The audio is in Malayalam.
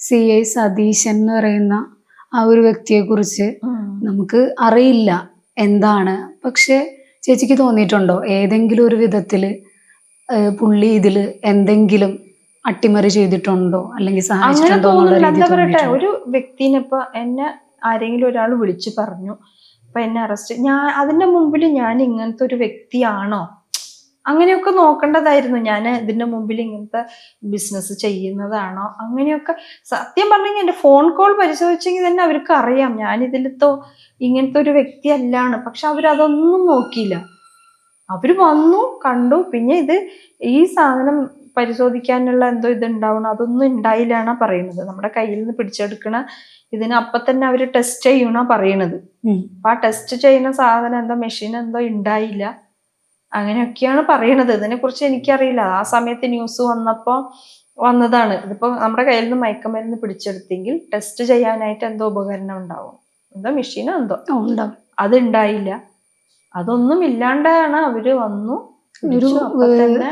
CI സതീശൻ എന്ന് പറയുന്ന ആ ഒരു വ്യക്തിയെ കുറിച്ച് നമുക്ക് അറിയില്ല എന്താണ്. പക്ഷെ ചേച്ചിക്ക് തോന്നിയിട്ടുണ്ടോ ഏതെങ്കിലും ഒരു വിധത്തില് പുള്ളി ഇതില് എന്തെങ്കിലും അട്ടിമറി ചെയ്തിട്ടുണ്ടോ അല്ലെങ്കിൽ അങ്ങനെ സഹായിച്ചിട്ടുണ്ടോ എന്നുള്ള തോന്നുന്നില്ല. രീതി എന്താ പറയട്ടെ, തോന്നിയിട്ടുണ്ടോ? ഒരു വ്യക്തിനെ ഇപ്പൊ എന്നെ ആരെങ്കിലും ഒരാൾ വിളിച്ചു പറഞ്ഞു, അപ്പൊ എന്നെ അറസ്റ്റ്, ഞാൻ അതിന്റെ മുമ്പിൽ ഞാൻ ഇങ്ങനത്തെ ഒരു വ്യക്തിയാണോ അങ്ങനെയൊക്കെ നോക്കേണ്ടതായിരുന്നു. ഞാൻ ഇതിന്റെ മുമ്പിൽ ഇങ്ങനത്തെ ബിസിനസ് ചെയ്യുന്നതാണോ അങ്ങനെയൊക്കെ. സത്യം പറഞ്ഞെങ്കിൽ എന്റെ ഫോൺ കോൾ പരിശോധിച്ചെങ്കിൽ തന്നെ അവർക്ക് അറിയാം ഞാൻ ഇതിലത്തോ ഇങ്ങനത്തെ ഒരു വ്യക്തി അല്ലാണ്. പക്ഷെ അവരതൊന്നും നോക്കിയില്ല. അവര് വന്നു കണ്ടു. പിന്നെ ഈ സാധനം പരിശോധിക്കാനുള്ള എന്തോ ഇതുണ്ടാവണം, അതൊന്നും ഉണ്ടായില്ല എന്നാ പറയുന്നത്. നമ്മുടെ കയ്യിൽ നിന്ന് പിടിച്ചെടുക്കണ ഇതിന് അപ്പൊ തന്നെ അവര് ടെസ്റ്റ് ചെയ്യണ പറയണത്. അപ്പൊ ആ ടെസ്റ്റ് ചെയ്യുന്ന സാധനം എന്തോ മെഷീൻ എന്തോ ഉണ്ടായില്ല, അങ്ങനെയൊക്കെയാണ് പറയണത്. ഇതിനെ കുറിച്ച് എനിക്കറിയില്ല. ആ സമയത്ത് ന്യൂസ് വന്നപ്പോ വന്നതാണ്. ഇതിപ്പോ നമ്മുടെ കയ്യിൽ നിന്ന് മയക്കുമരുന്ന് പിടിച്ചെടുത്തെങ്കിൽ ടെസ്റ്റ് ചെയ്യാനായിട്ട് എന്തോ ഉപകരണം ഉണ്ടാവും, എന്തോ മെഷീനോ എന്തോ ഉണ്ടാവും. അതുണ്ടായില്ല. അതൊന്നും ഇല്ലാണ്ടാണ് അവര് വന്നു.